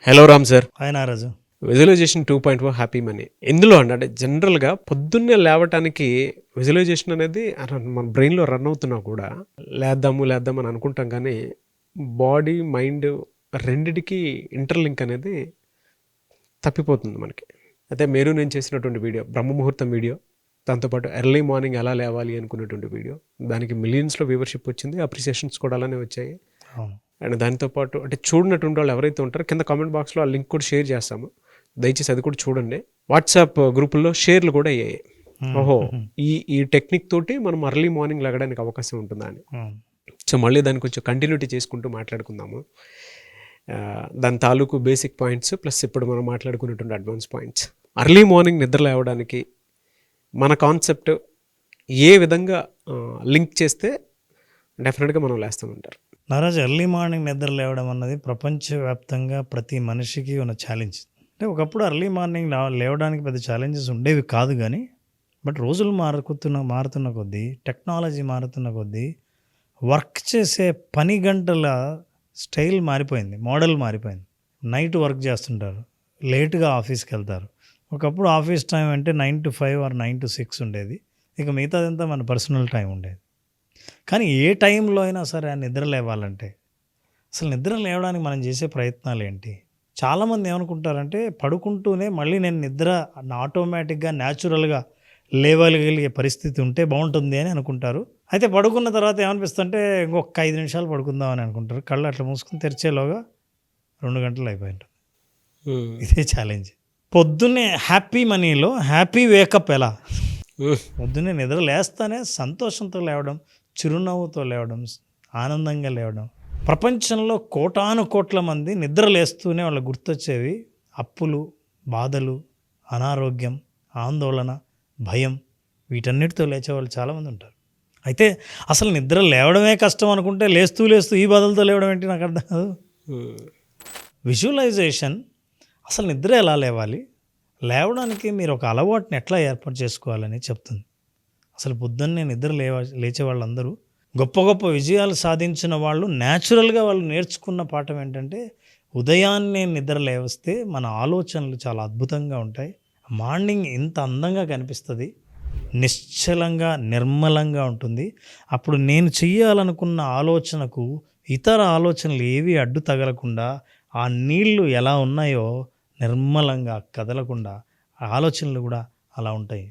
Hello Ram sir. Hi Naraju. Visualization 2.0 happy money ఇందులో అంటే జనరల్గా పొద్దున్నే లేవటానికి విజువలైజేషన్ అనేది మన బ్రెయిన్లో రన్ అవుతున్నా కూడా లేద్దాము అని అనుకుంటాం, కానీ బాడీ మైండ్ రెండిటికి ఇంటర్లింక్ అనేది తప్పిపోతుంది మనకి. అయితే నేను చేసినటువంటి వీడియో బ్రహ్మముహూర్తం వీడియో, దాంతోపాటు ఎర్లీ మార్నింగ్ ఎలా లేవాలి అనుకునేటువంటి వీడియో, దానికి మిలియన్స్లో వ్యూవర్షిప్ వచ్చింది, అప్రిసియేషన్స్ కూడా అలానే వచ్చాయి. అండ్ దాంతోపాటు అంటే చూడనటువంటి వాళ్ళు ఎవరైతే ఉంటారో కింద కామెంట్ బాక్స్లో ఆ లింక్ కూడా షేర్ చేస్తాము, దయచేసి అది కూడా చూడండి. వాట్సాప్ గ్రూపుల్లో షేర్లు కూడా అయ్యాయి. ఓహో, ఈ టెక్నిక్ తోటి మనం ఎర్లీ మార్నింగ్ లెగడానికి అవకాశం ఉంటుందా అని. సో మళ్ళీ దాన్ని కొంచెం కంటిన్యూటీ చేసుకుంటూ మాట్లాడుకుందాము. దాని తాలూకు బేసిక్ పాయింట్స్ ప్లస్ ఇప్పుడు మనం మాట్లాడుకునేటువంటి అడ్వాన్స్ పాయింట్స్. ఎర్లీ మార్నింగ్ నిద్ర లేవడానికి మన కాన్సెప్ట్ ఏ విధంగా లింక్ చేస్తే డెఫినెట్గా మనం లేస్తామంటారు. నారాజు, ఎర్లీ మార్నింగ్ నిద్ర లేవడం అన్నది ప్రపంచవ్యాప్తంగా ప్రతి మనిషికి ఉన్న ఛాలెంజ్. అంటే ఒకప్పుడు ఎర్లీ మార్నింగ్ లేవడానికి పెద్ద ఛాలెంజెస్ ఉండేవి కాదు, కానీ బట్ రోజులు మారుతున్న కొద్దీ, టెక్నాలజీ మారుతున్న కొద్దీ వర్క్ చేసే పని గంటల స్టైల్ మారిపోయింది, మోడల్ మారిపోయింది. నైట్ వర్క్ చేస్తుంటారు, లేట్గా ఆఫీస్కి వెళ్తారు. ఒకప్పుడు ఆఫీస్ టైం అంటే 9 to 5 ఆర్ 9 to 6 ఉండేది, ఇక మిగతాదంతా మన పర్సనల్ టైం ఉండేది. కానీ ఏ టైంలో అయినా సరే నిద్ర లేవాలంటే అసలు నిద్ర లేవడానికి మనం చేసే ప్రయత్నాలు ఏంటి? చాలామంది ఏమనుకుంటారంటే పడుకుంటూనే మళ్ళీ నేను నిద్ర ఆటోమేటిక్గా న్యాచురల్గా లేవగలిగే పరిస్థితి ఉంటే బాగుంటుంది అని అనుకుంటారు. అయితే పడుకున్న తర్వాత ఏమనిపిస్తుంటే ఇంకొక 5 నిమిషాలు పడుకుందాం అని అనుకుంటారు. కళ్ళు అట్లా మూసుకుని తెరిచేలోగా 2 గంటలు అయిపోయి ఉంటుంది. ఇదే ఛాలెంజ్. పొద్దున్నే హ్యాపీ మనీలో హ్యాపీ వేకప్ ఎలా? పొద్దున్నే నిద్ర లేస్తానే సంతోషంతో లేవడం, చిరునవ్వుతో లేవడం, ఆనందంగా లేవడం. ప్రపంచంలో కోటానుకోట్ల మంది నిద్ర లేస్తూనే వాళ్ళు గుర్తొచ్చేవి అప్పులు, బాధలు, అనారోగ్యం, ఆందోళన, భయం. వీటన్నిటితో లేచేవాళ్ళు చాలామంది ఉంటారు. అయితే అసలు నిద్ర లేవడమే కష్టం అనుకుంటే లేస్తూ ఈ బాధలతో లేవడం ఏంటి నాకు అర్థం కాదు. విజువలైజేషన్ అసలు నిద్ర ఎలా లేవాలి, లేవడానికి మీరు ఒక అలవాటుని ఎట్లా ఏర్పాటు చేసుకోవాలని చెప్తుంది. అసలు పొద్దున్నే నిద్ర లేచే వాళ్ళందరూ గొప్ప గొప్ప విజయాలు సాధించిన వాళ్ళు న్యాచురల్గా వాళ్ళు నేర్చుకున్న పాఠం ఏంటంటే ఉదయాన్నే నిద్ర లేవస్తే మన ఆలోచనలు చాలా అద్భుతంగా ఉంటాయి. మార్నింగ్ ఇంత అందంగా కనిపిస్తుంది, నిశ్చలంగా నిర్మలంగా ఉంటుంది. అప్పుడు నేను చెయ్యాలనుకున్న ఆలోచనకు ఇతర ఆలోచనలు ఏవి అడ్డు తగలకుండా, ఆ నీళ్లు ఎలా ఉన్నాయో నిర్మలంగా కదలకుండా ఆలోచనలు కూడా అలా ఉంటాయి.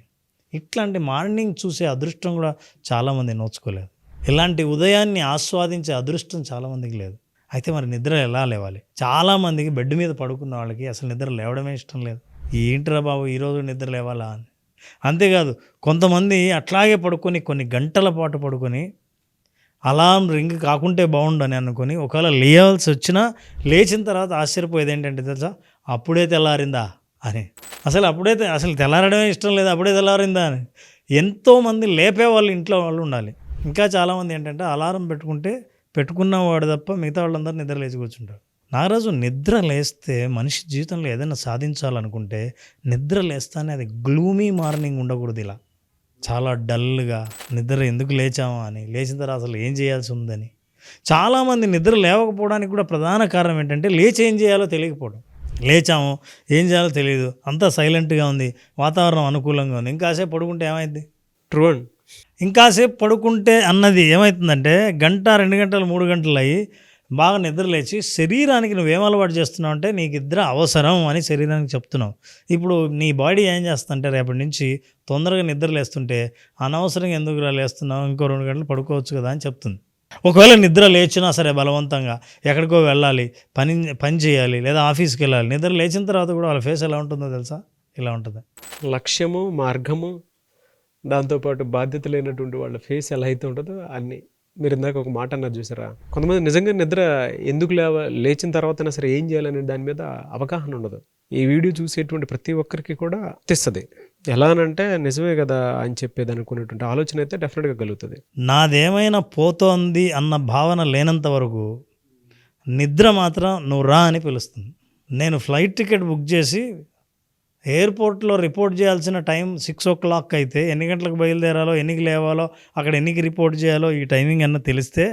ఇట్లాంటి మార్నింగ్ చూసే అదృష్టం కూడా చాలామంది నోచుకోలేదు. ఇలాంటి ఉదయాన్ని ఆస్వాదించే అదృష్టం చాలామందికి లేదు. అయితే మరి నిద్ర ఎలా లేవాలి? చాలామందికి బెడ్ మీద పడుకున్న వాళ్ళకి అసలు నిద్ర లేవడమే ఇష్టం లేదు. ఏంట్రా బాబు ఈరోజు నిద్ర లేవాలా అని. అంతేకాదు, కొంతమంది అట్లాగే పడుకొని కొన్ని గంటల పాటు పడుకొని అలారం రింగ్ కాకుంటే బాగుండని అనుకొని ఒకవేళ లేవాల్సి వచ్చినా లేచిన తర్వాత ఆశ్చర్యపోయేది ఏంటంటే తెలుసా, అప్పుడే తెల్లారిందా అని. అసలు తెల్లారడమే ఇష్టం లేదు, అప్పుడే తెల్లారిందా అని. ఎంతోమంది లేపేవాళ్ళు ఇంట్లో వాళ్ళు ఉండాలి. ఇంకా చాలామంది ఏంటంటే అలారం పెట్టుకున్నవాడు తప్ప మిగతా వాళ్ళందరూ నిద్ర లేచి కూర్చుంటారు. నారాజు, నిద్ర లేస్తే మనిషి జీవితంలో ఏదైనా సాధించాలనుకుంటే నిద్ర లేస్తానే అది గ్లూమీ మార్నింగ్ ఉండకూడదు. ఇలా చాలా డల్గా నిద్ర ఎందుకు లేచామా అని, లేచిన తర్వాత అసలు ఏం చేయాల్సి ఉందని. చాలామంది నిద్ర లేవకపోవడానికి కూడా ప్రధాన కారణం ఏంటంటే లేచి ఏం చేయాలో తెలియకపోవడం. లేచాము, ఏం చేయాలో తెలియదు, అంతా సైలెంట్గా ఉంది, వాతావరణం అనుకూలంగా ఉంది, ఇంకాసేపు పడుకుంటే ఏమైంది? ట్రూ అండి. ఇంకాసేపు పడుకుంటే అన్నది ఏమవుతుందంటే 1 గంట 2 గంటలు 3 గంటలు అయ్యి బాగా నిద్ర లేచి శరీరానికి నువ్వేం అలవాటు చేస్తున్నావు అంటే నీకు నిద్ర అవసరం అని శరీరానికి చెప్తున్నావు. ఇప్పుడు నీ బాడీ ఏం చేస్తుందంటే రేపటి నుంచి తొందరగా నిద్ర లేస్తుంటే అనవసరంగా ఎందుకు లేస్తున్నావు, ఇంకో 2 గంటలు పడుకోవచ్చు కదా అని చెప్తుంది. ఒకవేళ నిద్ర లేచినా సరే బలవంతంగా ఎక్కడికో వెళ్ళాలి, పని చేయాలి, లేదా ఆఫీస్కి వెళ్ళాలి, నిద్ర లేచిన తర్వాత కూడా వాళ్ళ ఫేస్ ఎలా ఉంటుందో తెలుసా? ఇలా ఉంటుంది. లక్ష్యము, మార్గము, దాంతోపాటు బాధ్యత లేనటువంటి వాళ్ళ ఫేస్ ఎలా అయితే ఉంటుందో అన్నీ. మీరు ఇందాక ఒక మాట అన్నారు చూసారా, కొంతమంది నిజంగా నిద్ర ఎందుకు లేచిన తర్వాతైనా సరే ఏం చేయాలనే దాని మీద అవగాహన ఉండదు. ఈ వీడియో చూసేటువంటి ప్రతి ఒక్కరికి కూడా తెస్తుంది. ఎలా అనంటే నిజమే కదా అని చెప్పేది అనుకునేటువంటి ఆలోచన అయితే డెఫినెట్గా కలుగుతుంది. నాదేమైనా పోతోంది అన్న భావన లేనంత వరకు నిద్ర మాత్రం నువ్వు రా అని పిలుస్తుంది. నేను ఫ్లైట్ టికెట్ బుక్ చేసి ఎయిర్పోర్ట్లో రిపోర్ట్ చేయాల్సిన టైం 6 o'clock అయితే ఎన్ని గంటలకు బయలుదేరాలో, ఎన్నికి లేవాలో, అక్కడ ఎన్నికి రిపోర్ట్ చేయాలో ఈ టైమింగ్ అన్న తెలిస్తే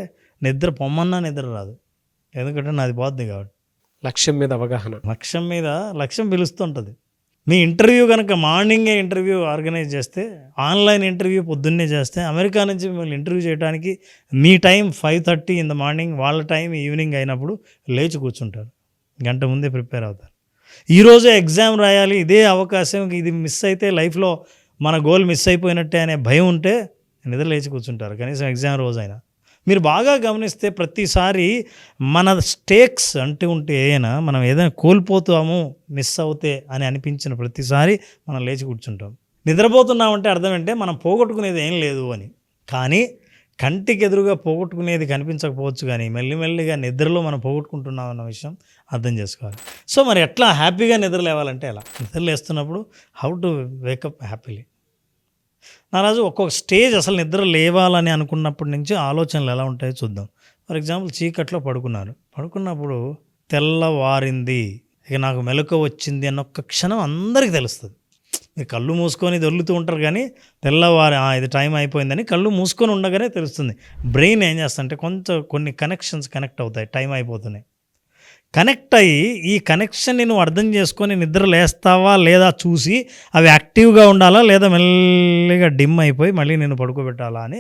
నిద్ర పొమ్మన్నా నిద్ర రాదు. ఎందుకంటే నాది పోద్ది కాబట్టి. లక్ష్యం మీద అవగాహన. లక్ష్యం పిలుస్తుంటుంది. మీ ఇంటర్వ్యూ కనుక మార్నింగే ఇంటర్వ్యూ ఆర్గనైజ్ చేస్తే, ఆన్లైన్ ఇంటర్వ్యూ పొద్దున్నే చేస్తే, అమెరికా నుంచి మిమ్మల్ని ఇంటర్వ్యూ చేయడానికి మీ టైం 5:30 ఇన్ ద మార్నింగ్, వాళ్ళ టైం ఈవినింగ్ అయినప్పుడు లేచి కూర్చుంటారు, గంట ముందే ప్రిపేర్ అవుతారు. ఈరోజే ఎగ్జామ్ రాయాలి, ఇదే అవకాశం, ఇది మిస్ అయితే లైఫ్లో మన గోల్ మిస్ అయిపోయినట్టే అనే భయం ఉంటే నిద్ర లేచి కూర్చుంటారు, కనీసం ఎగ్జామ్ రోజైనా. మీరు బాగా గమనిస్తే ప్రతిసారి మన స్టేక్స్ ఉంటే ఏదైనా మనం ఏదైనా కోల్పోతాము మిస్ అవుతే అని అనిపించిన ప్రతిసారి మనం లేచి కూర్చుంటాం. నిద్రపోతున్నామంటే అర్థం ఏంటంటే మనం పోగొట్టుకునేది ఏం లేదు అని. కానీ కంటికి ఎదురుగా పోగొట్టుకునేది కనిపించకపోవచ్చు, కానీ మెల్లిమెల్లిగా నిద్రలో మనం పోగొట్టుకుంటున్నాం అన్న విషయం అర్థం చేసుకోవాలి. సో మరి ఎట్లా హ్యాపీగా నిద్ర లేవాలంటే ఎలా? నిద్ర లేస్తున్నప్పుడు హౌ టు వేకప్ హ్యాపీలీ. నారాజు ఒక్కొక్క స్టేజ్ అసలు నిద్ర లేవాలని అనుకున్నప్పటి నుంచి ఆలోచనలు ఎలా ఉంటాయో చూద్దాం. ఫర్ ఎగ్జాంపుల్ చీకట్లో పడుకున్నప్పుడు తెల్లవారింది, ఇక నాకు మెలకువ వచ్చింది అన్న ఒక్క క్షణం అందరికీ తెలుస్తుంది. మీరు కళ్ళు మూసుకొని దొర్లుతూ ఉంటారు, కానీ తెల్లవారి ఇది టైం అయిపోయిందని కళ్ళు మూసుకొని ఉండగానే తెలుస్తుంది. బ్రెయిన్ ఏం చేస్తుందంటే కొన్ని కనెక్షన్స్ కనెక్ట్ అవుతాయి, టైం అయిపోతున్నాయి. కనెక్ట్ అయ్యి ఈ కనెక్షన్ని నువ్వు అర్థం చేసుకొని నిద్ర లేస్తావా లేదా చూసి అవి యాక్టివ్గా ఉండాలా లేదా మెల్లిగా డిమ్ అయిపోయి మళ్ళీ నేను పడుకోబెట్టాలా అని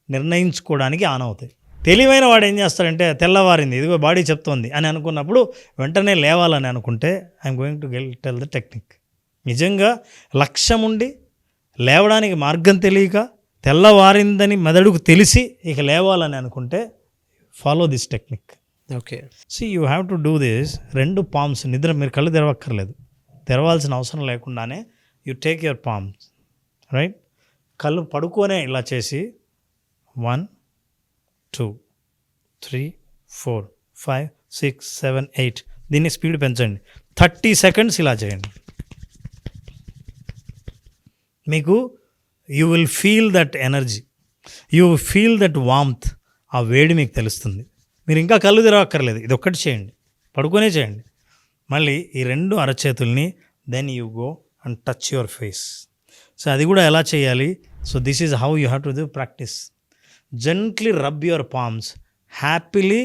నిర్ణయించుకోవడానికి ఆన్ అవుతాయి. తెలివైన వాడు ఏం చేస్తాడంటే తెల్లవారింది, ఇదిగో బాడీ చెప్తోంది అని అనుకున్నప్పుడు వెంటనే లేవాలని అనుకుంటే I'm going to tell the technique. నిజంగా లక్ష్యం ఉండి లేవడానికి మార్గం తెలియక తెల్లవారిందని మెదడుకు తెలిసి ఇక లేవాలని అనుకుంటే follow this technique. Okay, see you have to do this. 2 palms, నిద్ర మీరు కళ్ళు తెరవక్కర్లేదు, తెరవాల్సిన అవసరం లేకుండానే you take your palms, right? కళ్ళు పడుకోనే ఇలా చేసి 1 2 3 4 5 6 7 8 దీన్ని స్పీడ్ పెంచండి. 30 సెకండ్స్ ఇలా చేయండి. మీకు you will feel that energy, you feel that warmth, ఆ వేడి మీకు తెలుస్తుంది. మీరు ఇంకా కళ్ళు తెరవక్కర్లేదు, ఇది ఒక్కటి చేయండి, పడుకునే చేయండి. మళ్ళీ ఈ 2 అరచేతుల్ని then you go and touch your face. So అది కూడా ఎలా చేయాలి? So this is how you have to do practice. Gently rub your palms happily,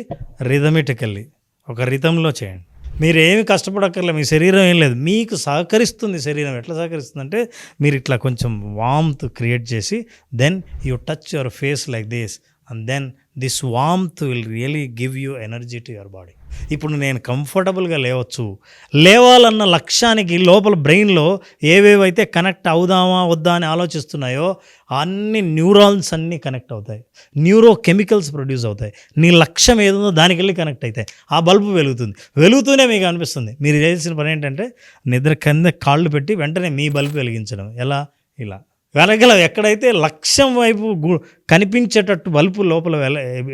rhythmically, ఒక రిథంలో చేయండి. మీరు ఏమి కష్టపడక్కర్లేదు, మీ శరీరం ఏం లేదు, మీకు సహకరిస్తుంది శరీరం. ఎట్లా సహకరిస్తుందంటే మీరు ఇట్లా కొంచెం వామ్త్ క్రియేట్ చేసి then you touch your face like this and then this warmth will really give you energy to your body. ఇప్పుడు నేను కంఫర్టబుల్గా లేవాలన్న లక్ష్యానికి లోపల బ్రెయిన్లో ఏవేవైతే కనెక్ట్ అవుదామా వద్దా అని ఆలోచిస్తున్నాయో అన్ని న్యూరాన్స్ అన్నీ కనెక్ట్ అవుతాయి, న్యూరో కెమికల్స్ ప్రొడ్యూస్ అవుతాయి. నీ లక్ష్యం ఏదో దానికి వెళ్ళి కనెక్ట్ అవుతాయి, ఆ బల్బు వెలుగుతూనే మీకు అనిపిస్తుంది. మీరు చేయాల్సిన పని ఏంటంటే నిద్ర కింద కాళ్ళు పెట్టి వెంటనే మీ బల్బు వెలిగించడం. ఎలా? ఇలా వెలగల ఎక్కడైతే లక్ష్యం వైపు కనిపించేటట్టు బల్బు లోపల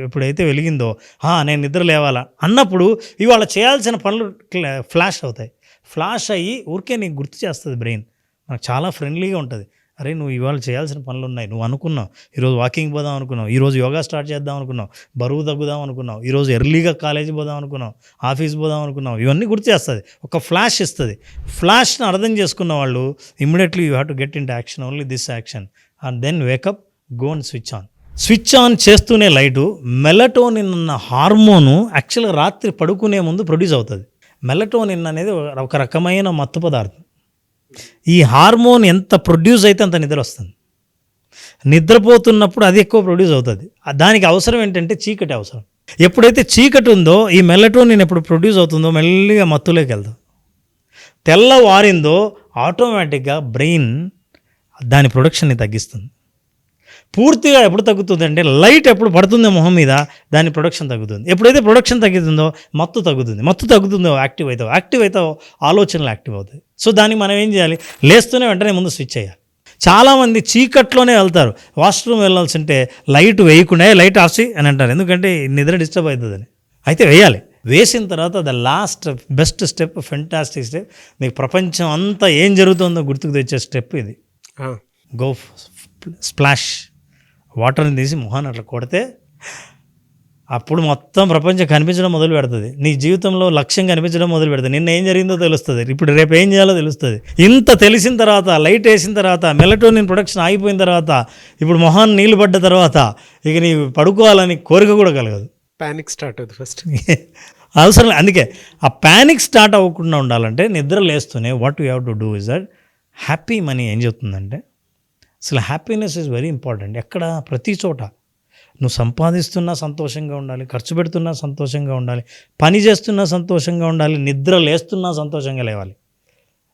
ఎప్పుడైతే వెలిగిందో నేను నిద్ర లేవాలా అన్నప్పుడు ఇవాళ చేయాల్సిన పనులు ఫ్లాష్ అవుతాయి. ఫ్లాష్ అయ్యి ఊరికే నీకు గుర్తు చేస్తుంది బ్రెయిన్. నాకు చాలా ఫ్రెండ్లీగా ఉంటుంది. అరే నువ్వు ఇవాళ చేయాల్సిన పనులు ఉన్నాయి, నువ్వు అనుకున్నావు ఈరోజు వాకింగ్ పోదాం అనుకున్నావు, ఈరోజు యోగా స్టార్ట్ చేద్దాం అనుకున్నావు, బరువు తగ్గుదాం అనుకున్నావు, ఈరోజు ఎర్లీగా కాలేజీ పోదాం అనుకున్నావు, ఆఫీస్ పోదాం అనుకున్నావు, ఇవన్నీ గుర్తు చేస్తుంది, ఒక ఫ్లాష్ ఇస్తుంది. ఫ్లాష్ని అర్థం చేసుకున్న వాళ్ళు immediately you have to get into action, only this action and then wake up, go and switch on చేస్తూనే లైటు మెలటోనిన్ అన్న హార్మోను యాక్చువల్గా రాత్రి పడుకునే ముందు ప్రొడ్యూస్ అవుతుంది. మెలటోనిన్ అనేది ఒక రకమైన మత్తు పదార్థం. ఈ హార్మోన్ ఎంత ప్రొడ్యూస్ అయితే అంత నిద్ర వస్తుంది. నిద్రపోతున్నప్పుడు అది ఎక్కువ ప్రొడ్యూస్ అవుతుంది. దానికి అవసరం ఏంటంటే చీకటి అవసరం. ఎప్పుడైతే చీకటి ఉందో ఈ మెలటోనిన్ ఎప్పుడు ప్రొడ్యూస్ అవుతుందో మెల్లిగా మత్తులోకి వెళ్తాం. తెల్లవారిందో ఆటోమేటిక్గా బ్రెయిన్ దాని ప్రొడక్షన్ని తగ్గిస్తుంది. పూర్తిగా ఎప్పుడు తగ్గుతుంది అంటే లైట్ ఎప్పుడు పడుతుందో మొహం మీద దాని ప్రొడక్షన్ తగ్గుతుంది. ఎప్పుడైతే ప్రొడక్షన్ తగ్గుతుందో మత్తు తగ్గుతుందో యాక్టివ్ అవుతావు ఆలోచనలు యాక్టివ్ అవుతాయి. సో దానికి మనం ఏం చేయాలి? లేస్తూనే వెంటనే ముందు స్విచ్ చేయాలి. చాలామంది చీకట్లోనే వెళ్తారు, వాష్రూమ్ వెళ్ళాల్సి ఉంటే లైట్ వేయకుండా లైట్ ఆఫ్ అని అంటారు, ఎందుకంటే నిద్ర డిస్టర్బ్ అవుతుందని. అయితే వేయాలి. వేసిన తర్వాత బెస్ట్ స్టెప్, ఫెంటాస్టిక్ స్టెప్, మీకు ప్రపంచం అంతా ఏం జరుగుతుందో గుర్తుకు తెచ్చే స్టెప్ ఇది. గో స్ప్లాష్, వాటర్ని తీసి మొహాన్ని అట్లా కొడితే అప్పుడు మొత్తం ప్రపంచం కనిపించడం మొదలు పెడుతుంది. నీ జీవితంలో లక్ష్యం కనిపించడం మొదలు పెడుతుంది. నిన్న ఏం జరిగిందో తెలుస్తుంది, ఇప్పుడు రేపు ఏం చేయాలో తెలుస్తుంది. ఇంత తెలిసిన తర్వాత, లైట్ వేసిన తర్వాత, మెలటోనిన్ ప్రొడక్షన్ ఆగిపోయిన తర్వాత, ఇప్పుడు మొహాన్ని నీళ్ళు పడ్డ తర్వాత ఇక నీ పడుకోవాలని కోరిక కూడా కలగదు. పానిక్ స్టార్ట్ అవుతుంది ఫస్ట్. అవసరం లేదు. అందుకే ఆ ప్యానిక్ స్టార్ట్ అవ్వకుండా ఉండాలంటే నిద్ర లేస్తూనే what you have to do is that happy money ఏం చెప్తుందంటే అసలు హ్యాపీనెస్ ఈజ్ వెరీ ఇంపార్టెంట్. ఎక్కడ ప్రతి చోట నువ్వు సంపాదిస్తున్నా సంతోషంగా ఉండాలి, ఖర్చు పెడుతున్నా సంతోషంగా ఉండాలి, పని చేస్తున్నా సంతోషంగా ఉండాలి, నిద్ర లేస్తున్నా సంతోషంగా లేవాలి.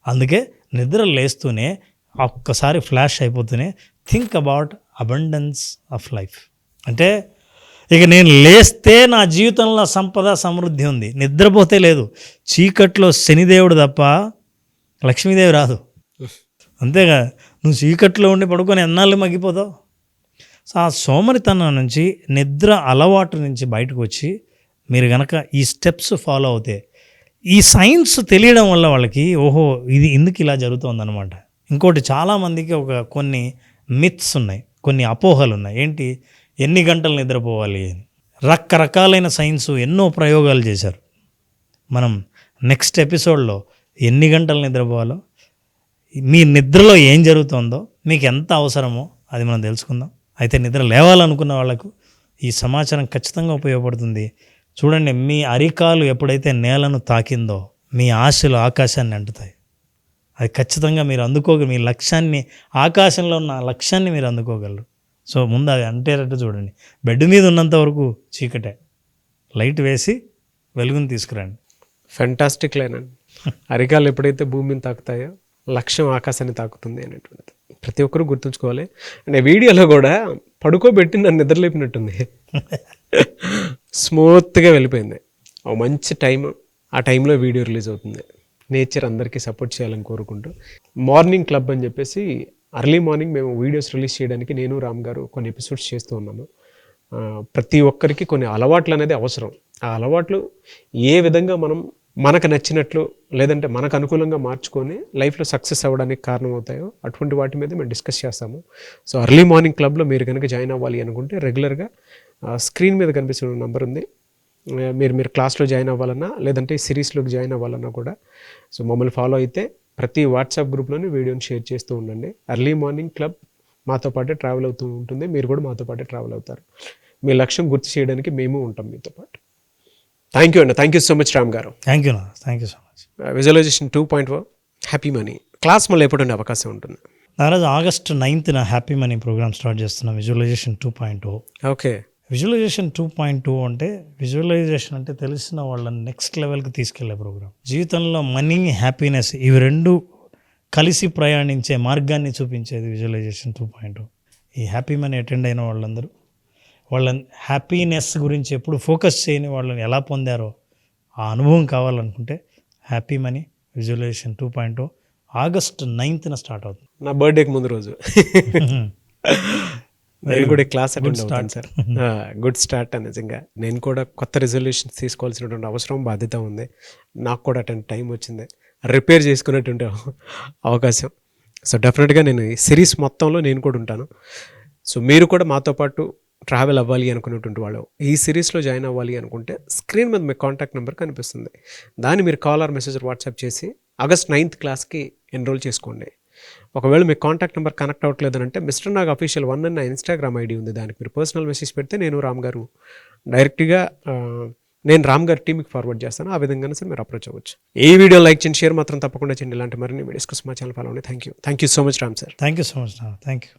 అందుకే నిద్ర లేస్తూనే ఒక్కసారి ఫ్లాష్ అయిపోతూనే think about abundance of life. అంటే ఇక నేను లేస్తే నా జీవితంలో సంపద సమృద్ధి ఉంది, నిద్రపోతే లేదు. చీకట్లో శనిదేవుడు తప్ప లక్ష్మీదేవి రాదు. అంతేగా, నువ్వు చీకట్లో ఉండి పడుకొని ఎన్నాళ్ళు మగ్గిపోతావు. సో ఆ సోమరితనం నుంచి, నిద్ర అలవాటు నుంచి బయటకు వచ్చి మీరు కనుక ఈ స్టెప్స్ ఫాలో అవుతే, ఈ సైన్స్ తెలియడం వల్ల వాళ్ళకి ఓహో ఇది ఎందుకు ఇలా జరుగుతుందన్నమాట. ఇంకోటి చాలామందికి కొన్ని మిత్స్ ఉన్నాయి, కొన్ని అపోహలు ఉన్నాయి. ఏంటి, ఎన్ని గంటలు నిద్రపోవాలి అని. రకరకాలైన సైన్స్ ఎన్నో ప్రయోగాలు చేశారు. మనం నెక్స్ట్ ఎపిసోడ్లో ఎన్ని గంటలు నిద్రపోవాలో, మీ నిద్రలో ఏం జరుగుతుందో, మీకు ఎంత అవసరమో అది మనం తెలుసుకుందాం. అయితే నిద్ర లేవాలనుకున్న వాళ్ళకు ఈ సమాచారం ఖచ్చితంగా ఉపయోగపడుతుంది. చూడండి, మీ అరికాలు ఎప్పుడైతే నేలను తాకిందో మీ ఆశలు ఆకాశాన్ని అంటుతాయి. అది ఖచ్చితంగా మీరు మీ లక్ష్యాన్ని, ఆకాశంలో ఉన్న లక్ష్యాన్ని మీరు అందుకోగలరు. సో ముందు అది అంటేటట్టు చూడండి. బెడ్ మీద ఉన్నంత వరకు చీకటే, లైట్ వేసి వెలుగుని తీసుకురండి. ఫెంటాస్టిక్ లైన్ అండి. అరికాలు ఎప్పుడైతే భూమిని తాకుతాయో లక్ష్యం ఆకాశాన్ని తాకుతుంది అనేటువంటిది ప్రతి ఒక్కరూ గుర్తుంచుకోవాలి. అంటే వీడియోలో కూడా పడుకోబెట్టి నన్ను నిద్రలేపినట్టుంది. స్మూత్గా వెళ్ళిపోయింది. ఒక మంచి టైం, ఆ టైంలో వీడియో రిలీజ్ అవుతుంది. నేచర్ అందరికీ సపోర్ట్ చేయాలని కోరుకుంటూ, మార్నింగ్ క్లబ్ అని చెప్పేసి అర్లీ మార్నింగ్ మేము వీడియోస్ రిలీజ్ చేయడానికి నేను రామ్ గారు కొన్ని ఎపిసోడ్స్ చేస్తూ ఉన్నాము. ప్రతి ఒక్కరికి కొన్ని అలవాట్లు అనేది అవసరం. ఆ అలవాట్లు ఏ విధంగా మనం మనకు నచ్చినట్లు లేదంటే మనకు అనుకూలంగా మార్చుకొని లైఫ్లో సక్సెస్ అవ్వడానికి కారణం అవుతాయో అటువంటి వాటి మీద మేము డిస్కస్ చేస్తాము. సో అర్లీ మార్నింగ్ క్లబ్లో మీరు కనుక జాయిన్ అవ్వాలి అనుకుంటే రెగ్యులర్గా స్క్రీన్ మీద కనిపిస్తున్న నెంబర్ ఉంది. మీరు క్లాస్లో జాయిన్ అవ్వాలన్నా లేదంటే సిరీస్లోకి జాయిన్ అవ్వాలన్నా కూడా సో మమ్మల్ని ఫాలో అయితే ప్రతి వాట్సాప్ గ్రూప్లోనే వీడియోని షేర్ చేస్తూ ఉండండి. అర్లీ మార్నింగ్ క్లబ్ మాతో పాటే ట్రావెల్ అవుతూ ఉంటుంది, మీరు కూడా మాతో పాటే ట్రావెల్ అవుతారు. మీ లక్ష్యం గుర్తు చేయడానికి మేము ఉంటాం మీతో పాటు. థ్యాంక్ యూ అండి. Thank you so much Ram garu. Thank you so much. Visualization 2.0 happy money class మళ్ళీ ఎప్పుడు ఉండే అవకాశం ఉంటుంది? Naraju August 9th happy money program start చేస్తున్నాం. విజువలైజేషన్ 2.0. ఓకే. విజువలైజేషన్ 2.0 అంటే విజువలైజేషన్ అంటే తెలిసిన వాళ్ళని నెక్స్ట్ లెవెల్కి తీసుకెళ్లే ప్రోగ్రామ్. జీవితంలో మనీ, హ్యాపీనెస్ ఇవి రెండు కలిసి ప్రయాణించే మార్గాన్ని చూపించేది విజువలైజేషన్ 2.0. ఈ హ్యాపీ మనీ అటెండ్ అయిన వాళ్ళందరూ వాళ్ళ హ్యాపీనెస్ గురించి ఎప్పుడు ఫోకస్ చేయని వాళ్ళని ఎలా పొందారో ఆ అనుభవం కావాలనుకుంటే happy money visualisation 2.0 August 9th start అవుతుంది. నా బర్త్డేకి ముందు రోజు. నేను కూడా క్లాస్ అటెండ్ అవుతాను సార్. Good start. నిజంగా నేను కూడా కొత్త రెజల్యూషన్స్ తీసుకోవాల్సినటువంటి అవసరం, బాధ్యత ఉంది. నాకు కూడా అటెండ్ టైం వచ్చింది, రిపేర్ చేసుకునేటువంటి అవకాశం. సో డెఫినెట్గా నేను ఈ సిరీస్ మొత్తంలో నేను కూడా ఉంటాను. సో మీరు కూడా మాతో పాటు ట్రావెల్ అవ్వాలి అనుకునేటువంటి వాళ్ళు ఈ సిరీస్లో జాయిన్ అవ్వాలి అనుకుంటే స్క్రీన్ మీద మీ కాంటాక్ట్ నెంబర్ కనిపిస్తుంది. దాన్ని మీరు కాల్ ఆర్ మెసేజ్ వాట్సాప్ చేసి August 9th క్లాస్కి ఎన్రోల్ చేసుకోండి. ఒకవేళ మీ కాంటాక్ట్ నెంబర్ కనెక్ట్ అవ్వట్లేదనంటే మిస్టర్ నాగ్ అఫీషియల్ 1 అన్న ఇన్స్టాగ్రామ్ ఐడి ఉంది, దానికి మీరు పర్సనల్ మెసేజ్ పెడితే నేను రామ్ గారు డైరెక్ట్గా నేను రామ్ గారి టీమ్కి ఫార్వర్డ్ చేస్తాను. ఆ విధంగానే సార్ మీరు అప్రోచ్ అవ్వచ్చు. ఈ వీడియో లైక్ చేయండి, షేర్ మాత్రం తప్పకుండా చేయండి. ఇలాంటి మరిన్ని వీడియోస్ కోసం మా ఛానల్ ఫాలో అవ్వండి. Thank you so much Ram sir. Thank you so much. Thank you.